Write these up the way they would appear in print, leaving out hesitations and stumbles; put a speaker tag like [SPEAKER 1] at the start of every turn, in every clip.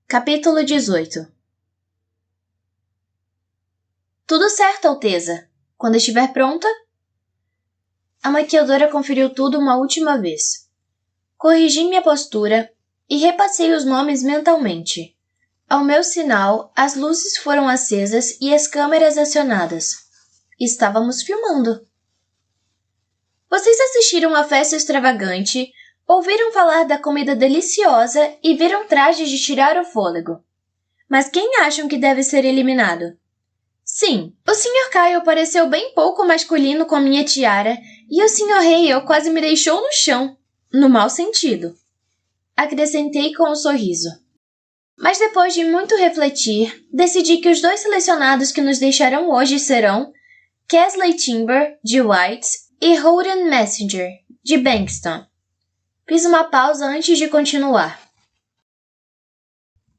[SPEAKER 1] Capítulo 18. Tudo certo, Alteza. Quando estiver pronta? A maquiadora conferiu tudo uma última vez. Corrigi minha postura e repassei os nomes mentalmente. Ao meu sinal, as luzes foram acesas e as câmeras acionadas. Estávamos filmando. Vocês assistiram à festa extravagante, ouviram falar da comida deliciosa e viram trajes de tirar o fôlego. Mas quem acham que deve ser eliminado? Sim, o Sr. Kyle pareceu bem pouco masculino com minha tiara e o Sr. Hale quase me deixou no chão, no mau sentido. Acrescentei com um sorriso. Mas depois de muito refletir, decidi que os dois selecionados que nos deixarão hoje serão Kesley Timber, de Whites, e Holden Messenger, de Bankston. Fiz uma pausa antes de continuar.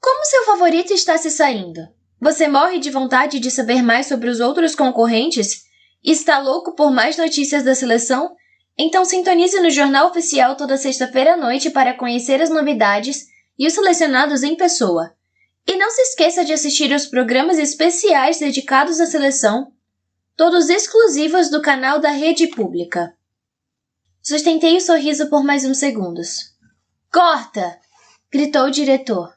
[SPEAKER 1] Como seu favorito está se saindo? Você morre de vontade de saber mais sobre os outros concorrentes? E está louco por mais notícias da seleção? Então sintonize no Jornal Oficial toda sexta-feira à noite para conhecer as novidades e os selecionados em pessoa. E não se esqueça de assistir aos programas especiais dedicados à seleção, todos exclusivos do canal da Rede Pública. Sustentei o sorriso por mais uns segundos. Corta! Gritou o diretor.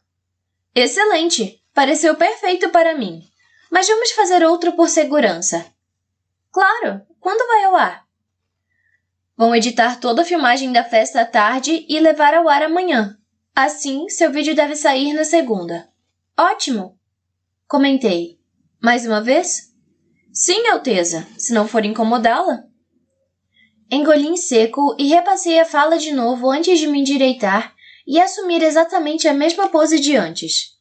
[SPEAKER 1] Excelente! Pareceu perfeito para mim. Mas vamos fazer outro por segurança. Claro! Quando vai ao ar? Vão editar toda a filmagem da festa à tarde e levar ao ar amanhã. Assim, seu vídeo deve sair na segunda. Ótimo! Comentei. Mais uma vez? Sim, Alteza, se não for incomodá-la. Engoli em seco e repassei a fala de novo antes de me endireitar e assumir exatamente a mesma pose de antes.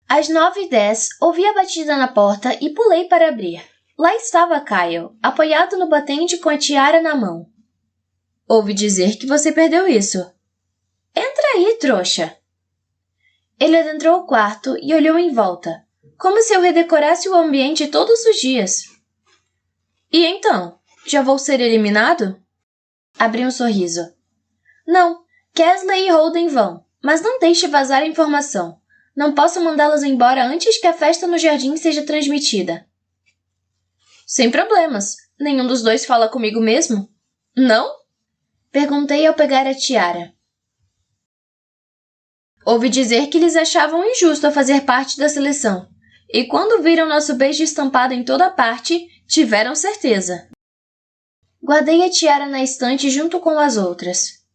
[SPEAKER 1] Às 9h10, ouvi a batida na porta e pulei para abrir. Lá estava Kyle, apoiado no batente com a tiara na mão. Ouvi dizer que você perdeu isso. Entra aí, trouxa. Ele adentrou o quarto e olhou em volta, como se eu redecorasse o ambiente todos os dias. E então, já vou ser eliminado? Abri um sorriso. Não, Kesley e Holden vão, mas não deixe vazar a informação. Não posso mandá-los embora antes que a festa no jardim seja transmitida. Sem problemas. Nenhum dos dois fala comigo mesmo? Não? Perguntei ao pegar a tiara. Ouvi dizer que eles achavam injusto a fazer parte da seleção. E quando viram nosso beijo estampado em toda parte, tiveram certeza. Guardei a tiara na estante junto com as outras.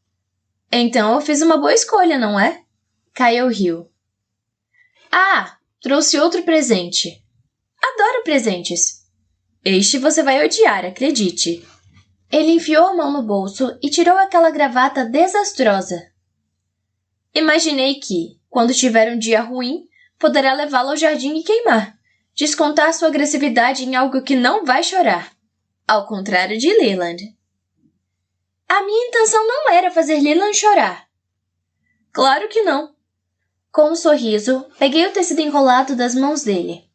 [SPEAKER 1] Então eu fiz uma boa escolha, não é? Kyle riu. Ah, trouxe outro presente. Adoro presentes. Este você vai odiar, acredite. Ele enfiou a mão no bolso e tirou aquela gravata desastrosa. Imaginei que, quando tiver um dia ruim, poderá levá-lo ao jardim e queimar. Descontar sua agressividade em algo que não vai chorar. Ao contrário de Leland. A minha intenção não era fazer Leland chorar. Claro que não. Com um sorriso, peguei o tecido enrolado das mãos dele.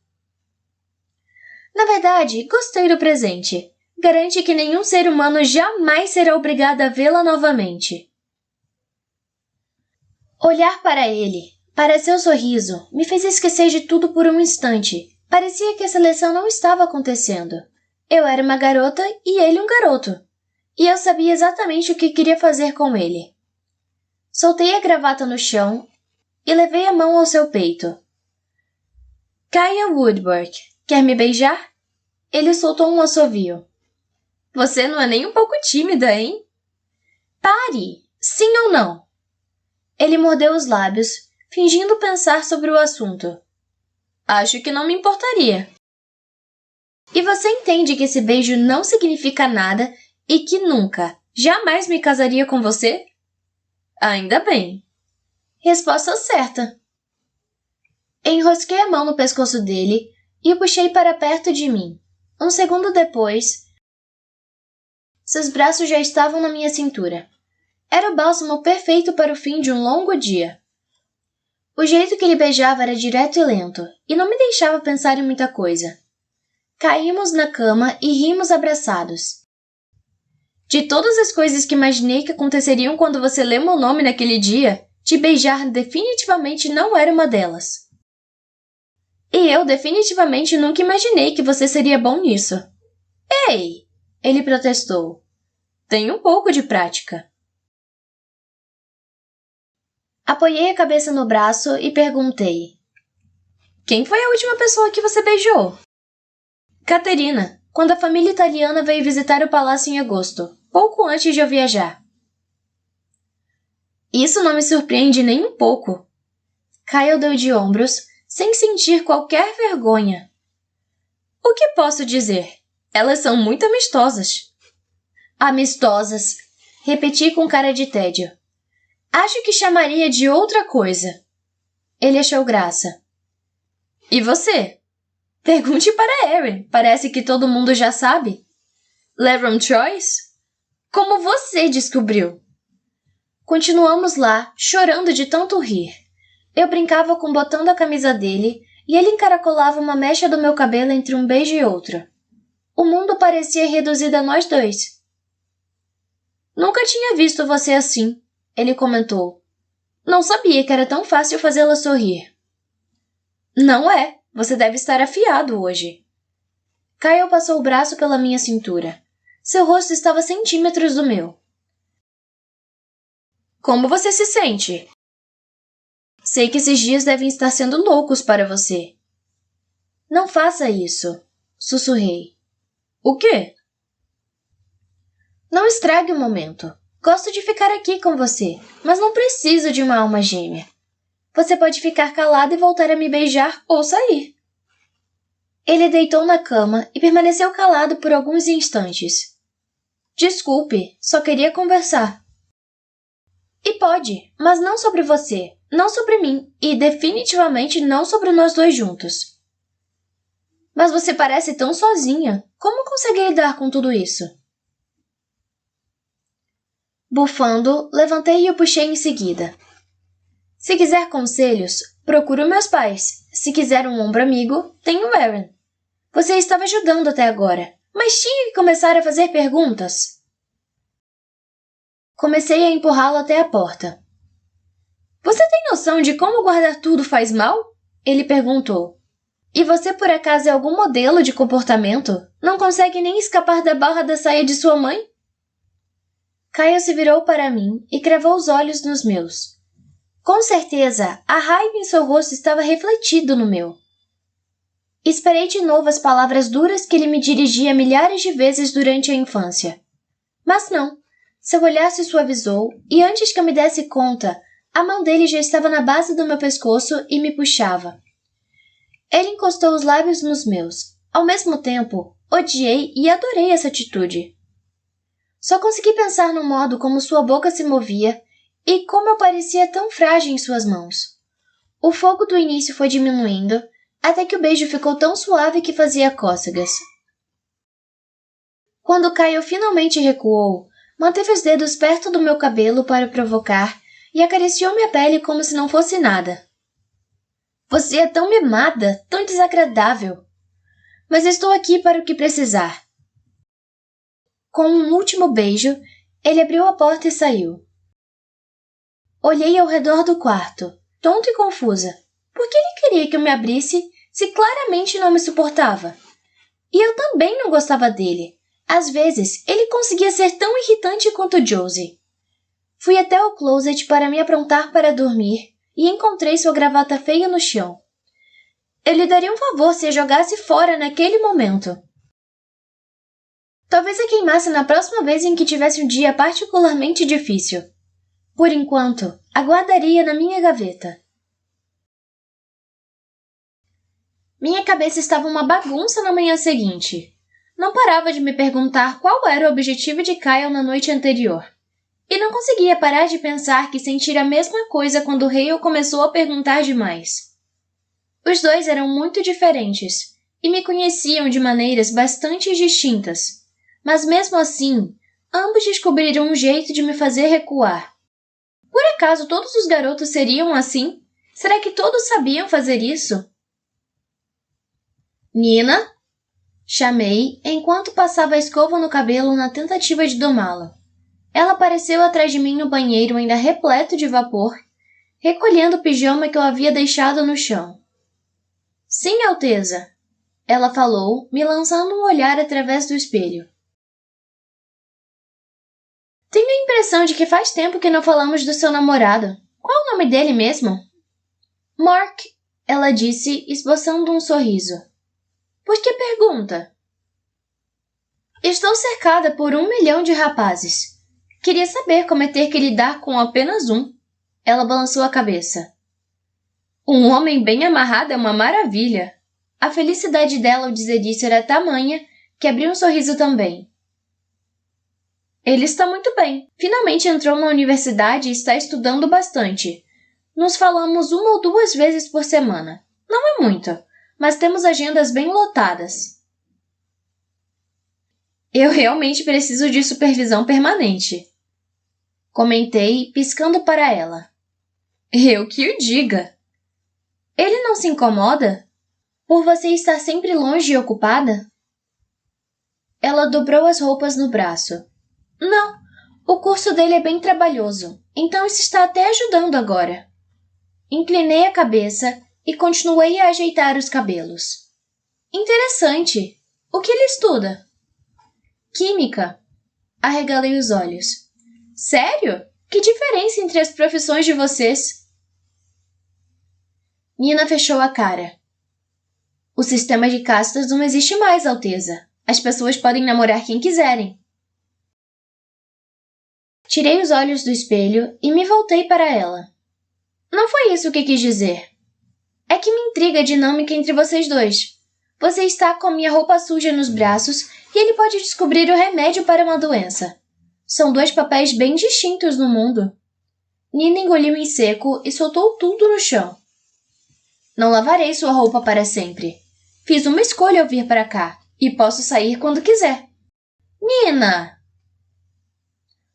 [SPEAKER 1] Na verdade, gostei do presente. Garante que nenhum ser humano jamais será obrigado a vê-la novamente. Olhar para ele, para seu sorriso, me fez esquecer de tudo por um instante. Parecia que a seleção não estava acontecendo. Eu era uma garota e ele um garoto. E eu sabia exatamente o que queria fazer com ele. Soltei a gravata no chão e levei a mão ao seu peito. Kyle Woodward, quer me beijar? Ele soltou um assovio. Você não é nem um pouco tímida, hein? Pare! Sim ou não? Ele mordeu os lábios, fingindo pensar sobre o assunto. Acho que não me importaria. E você entende que esse beijo não significa nada e que nunca, jamais me casaria com você? Ainda bem. Resposta certa. Enrosquei a mão no pescoço dele e o puxei para perto de mim. Um segundo depois, seus braços já estavam na minha cintura. Era o bálsamo perfeito para o fim de um longo dia. O jeito que ele beijava era direto e lento, e não me deixava pensar em muita coisa. Caímos na cama e rimos abraçados. De todas as coisas que imaginei que aconteceriam quando você leu meu nome naquele dia, te beijar definitivamente não era uma delas. E eu definitivamente nunca imaginei que você seria bom nisso. Ei! Ele protestou. Tenho um pouco de prática. Apoiei a cabeça no braço e perguntei. Quem foi a última pessoa que você beijou? Caterina, quando a família italiana veio visitar o palácio em agosto, pouco antes de eu viajar. Isso não me surpreende nem um pouco. Kyle deu de ombros, sem sentir qualquer vergonha. O que posso dizer? Elas são muito amistosas. Amistosas, repeti com cara de tédio. Acho que chamaria de outra coisa. Ele achou graça. E você? Pergunte para Erin. Parece que todo mundo já sabe. LeBron Choice? Como você descobriu? Continuamos lá, chorando de tanto rir. Eu brincava com o botão da camisa dele e ele encaracolava uma mecha do meu cabelo entre um beijo e outro. O mundo parecia reduzido a nós dois. Nunca tinha visto você assim, ele comentou. Não sabia que era tão fácil fazê-la sorrir. Não é. Você deve estar afiado hoje. Kyle passou o braço pela minha cintura. Seu rosto estava a centímetros do meu. Como você se sente? Sei que esses dias devem estar sendo loucos para você. Não faça isso, sussurrei. O quê? Não estrague o momento. Gosto de ficar aqui com você, mas não preciso de uma alma gêmea. Você pode ficar calado e voltar a me beijar ou sair. Ele deitou na cama e permaneceu calado por alguns instantes. Desculpe, só queria conversar. E pode, mas não sobre você, não sobre mim e definitivamente não sobre nós dois juntos. Mas você parece tão sozinha. Como consegue lidar com tudo isso? Bufando, levantei e o puxei em seguida. Se quiser conselhos, procuro meus pais. Se quiser um ombro amigo, tenho Erin. Você estava ajudando até agora, mas tinha que começar a fazer perguntas. Comecei a empurrá-lo até a porta. Você tem noção de como guardar tudo faz mal? Ele perguntou. E você por acaso é algum modelo de comportamento? Não consegue nem escapar da barra da saia de sua mãe? Kyle se virou para mim e cravou os olhos nos meus. Com certeza, a raiva em seu rosto estava refletido no meu. Esperei de novo as palavras duras que ele me dirigia milhares de vezes durante a infância. Mas não. Seu olhar se suavizou e antes que eu me desse conta, a mão dele já estava na base do meu pescoço e me puxava. Ele encostou os lábios nos meus. Ao mesmo tempo, odiei e adorei essa atitude. Só consegui pensar no modo como sua boca se movia e como eu parecia tão frágil em suas mãos. O fogo do início foi diminuindo, até que o beijo ficou tão suave que fazia cócegas. Quando Kyle finalmente recuou, manteve os dedos perto do meu cabelo para o provocar e acariciou minha pele como se não fosse nada. Você é tão mimada, tão desagradável. Mas estou aqui para o que precisar. Com um último beijo, ele abriu a porta e saiu. Olhei ao redor do quarto, tonta e confusa. Por que ele queria que eu me abrisse se claramente não me suportava? E eu também não gostava dele. Às vezes, ele conseguia ser tão irritante quanto Josie. Fui até o closet para me aprontar para dormir e encontrei sua gravata feia no chão. Eu lhe daria um favor se a jogasse fora naquele momento. Talvez a queimasse na próxima vez em que tivesse um dia particularmente difícil. Por enquanto, aguardaria na minha gaveta. Minha cabeça estava uma bagunça na manhã seguinte. Não parava de me perguntar qual era o objetivo de Kyle na noite anterior. E não conseguia parar de pensar que sentira a mesma coisa quando Hale começou a perguntar demais. Os dois eram muito diferentes e me conheciam de maneiras bastante distintas. Mas mesmo assim, ambos descobriram um jeito de me fazer recuar. Por acaso todos os garotos seriam assim? Será que todos sabiam fazer isso? Nina? Chamei enquanto passava a escova no cabelo na tentativa de domá-la. Ela apareceu atrás de mim no banheiro ainda repleto de vapor, recolhendo o pijama que eu havia deixado no chão. Sim, Alteza, ela falou, me lançando um olhar através do espelho. Tenho a impressão de que faz tempo que não falamos do seu namorado. Qual é o nome dele mesmo? Mark, ela disse, esboçando um sorriso. Por que pergunta? Estou cercada por 1 milhão de rapazes. Queria saber como é ter que lidar com apenas um. Ela balançou a cabeça. Um homem bem amarrado é uma maravilha. A felicidade dela ao dizer isso era tamanha que abriu um sorriso também. Ele está muito bem. Finalmente entrou na universidade e está estudando bastante. Nos falamos 1 ou 2 vezes por semana. Não é muito, mas temos agendas bem lotadas. Eu realmente preciso de supervisão permanente. Comentei, piscando para ela. Eu que o diga. Ele não se incomoda? Por você estar sempre longe e ocupada? Ela dobrou as roupas no braço. Não, o curso dele é bem trabalhoso, então isso está até ajudando agora. Inclinei a cabeça e continuei a ajeitar os cabelos. Interessante. O que ele estuda? Química. Arregalei os olhos. Sério? Que diferença entre as profissões de vocês? Nina fechou a cara. O sistema de castas não existe mais, Alteza. As pessoas podem namorar quem quiserem. Tirei os olhos do espelho e me voltei para ela. Não foi isso que quis dizer. É que me intriga a dinâmica entre vocês dois. Você está com minha roupa suja nos braços e ele pode descobrir o remédio para uma doença. São 2 papéis bem distintos no mundo. Nina engoliu em seco e soltou tudo no chão. Não lavarei sua roupa para sempre. Fiz uma escolha ao vir para cá e posso sair quando quiser. Nina!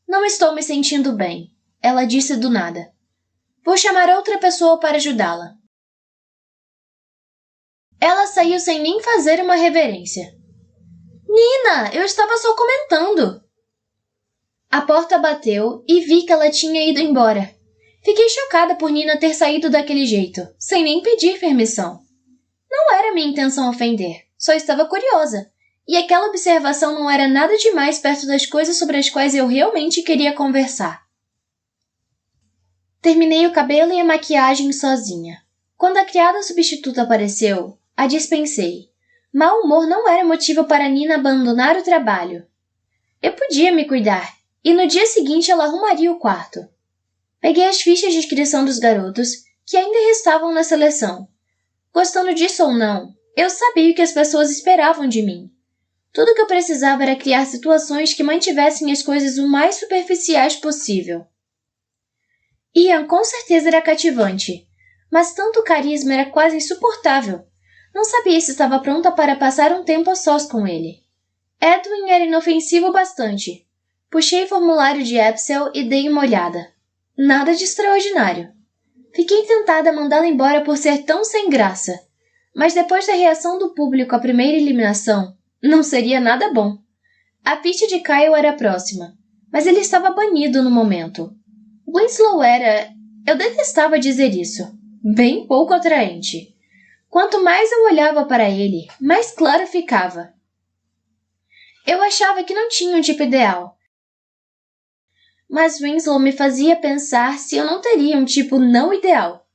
[SPEAKER 1] Não estou me sentindo bem, ela disse do nada. Vou chamar outra pessoa para ajudá-la. Ela saiu sem nem fazer uma reverência. Nina, eu estava só comentando. A porta bateu e vi que ela tinha ido embora. Fiquei chocada por Nina ter saído daquele jeito, sem nem pedir permissão. Não era minha intenção ofender, só estava curiosa. E aquela observação não era nada demais perto das coisas sobre as quais eu realmente queria conversar. Terminei o cabelo e a maquiagem sozinha. Quando a criada substituta apareceu, a dispensei. Mau humor não era motivo para Nina abandonar o trabalho. Eu podia me cuidar, e no dia seguinte ela arrumaria o quarto. Peguei as fichas de inscrição dos garotos, que ainda restavam na seleção. Gostando disso ou não, eu sabia o que as pessoas esperavam de mim. Tudo o que eu precisava era criar situações que mantivessem as coisas o mais superficiais possível. Ian com certeza era cativante, mas tanto carisma era quase insuportável. Não sabia se estava pronta para passar um tempo a sós com ele. Edwin era inofensivo bastante. Puxei o formulário de Epsel e dei uma olhada. Nada de extraordinário. Fiquei tentada a mandá-lo embora por ser tão sem graça, mas depois da reação do público à primeira eliminação, não seria nada bom. A pista de Kyle era próxima, mas ele estava banido no momento. Winslow era... Eu detestava dizer isso. Bem pouco atraente. Quanto mais eu olhava para ele, mais claro ficava. Eu achava que não tinha um tipo ideal. Mas Winslow me fazia pensar se eu não teria um tipo não ideal.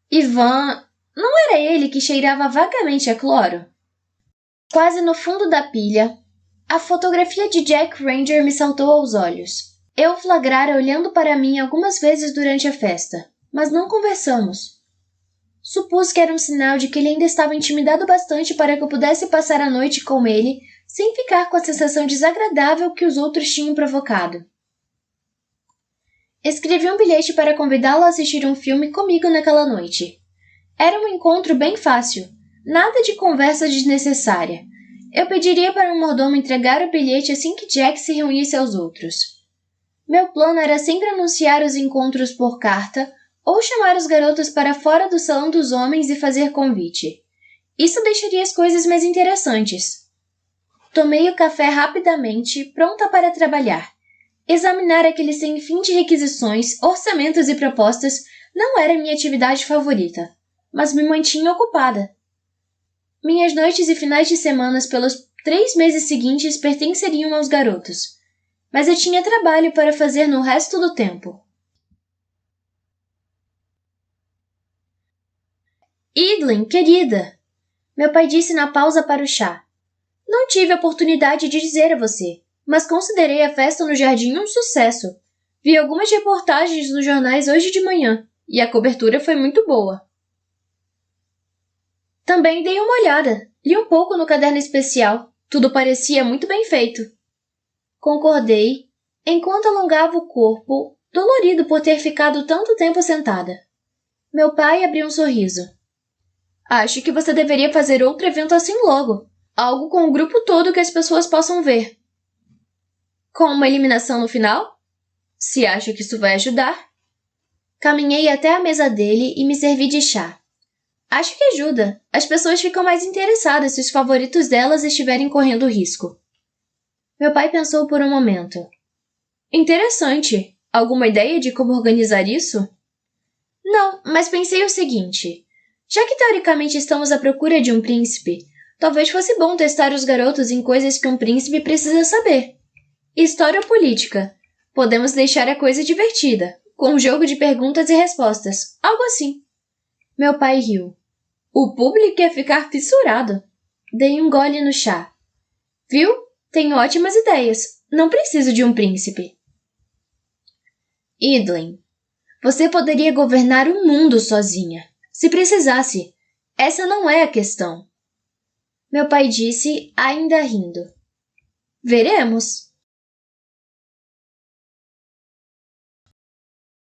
[SPEAKER 1] Ivan... Não era ele que cheirava vagamente a cloro? Quase no fundo da pilha, a fotografia de Jack Ranger me saltou aos olhos. Eu o flagrara olhando para mim algumas vezes durante a festa, mas não conversamos. Supus que era um sinal de que ele ainda estava intimidado bastante para que eu pudesse passar a noite com ele sem ficar com a sensação desagradável que os outros tinham provocado. Escrevi um bilhete para convidá-lo a assistir um filme comigo naquela noite. Era um encontro bem fácil. Nada de conversa desnecessária. Eu pediria para um mordomo entregar o bilhete assim que Jack se reunisse aos outros. Meu plano era sempre anunciar os encontros por carta ou chamar os garotos para fora do salão dos homens e fazer convite. Isso deixaria as coisas mais interessantes. Tomei o café rapidamente, pronta para trabalhar. Examinar aquele sem fim de requisições, orçamentos e propostas não era minha atividade favorita, mas me mantinha ocupada. Minhas noites e finais de semanas pelos 3 meses seguintes pertenceriam aos garotos, mas eu tinha trabalho para fazer no resto do tempo. Evelyn, querida! Meu pai disse na pausa para o chá. Não tive a oportunidade de dizer a você, mas considerei a festa no jardim um sucesso. Vi algumas reportagens nos jornais hoje de manhã, e a cobertura foi muito boa. Também dei uma olhada, li um pouco no caderno especial. Tudo parecia muito bem feito. Concordei, enquanto alongava o corpo, dolorido por ter ficado tanto tempo sentada. Meu pai abriu um sorriso. Acho que você deveria fazer outro evento assim logo. Algo com o grupo todo que as pessoas possam ver. Com uma eliminação no final? Se acha que isso vai ajudar? Caminhei até a mesa dele e me servi de chá. Acho que ajuda. As pessoas ficam mais interessadas se os favoritos delas estiverem correndo risco. Meu pai pensou por um momento. Interessante. Alguma ideia de como organizar isso? Não, mas pensei o seguinte. Já que teoricamente estamos à procura de um príncipe, talvez fosse bom testar os garotos em coisas que um príncipe precisa saber. História ou política? Podemos deixar a coisa divertida, com um jogo de perguntas e respostas, algo assim. Meu pai riu. O público ia ficar fissurado. Dei um gole no chá. Viu? Tenho ótimas ideias. Não preciso de um príncipe. Evelyn, você poderia governar o mundo sozinha, se precisasse. Essa não é a questão. Meu pai disse, ainda rindo. Veremos.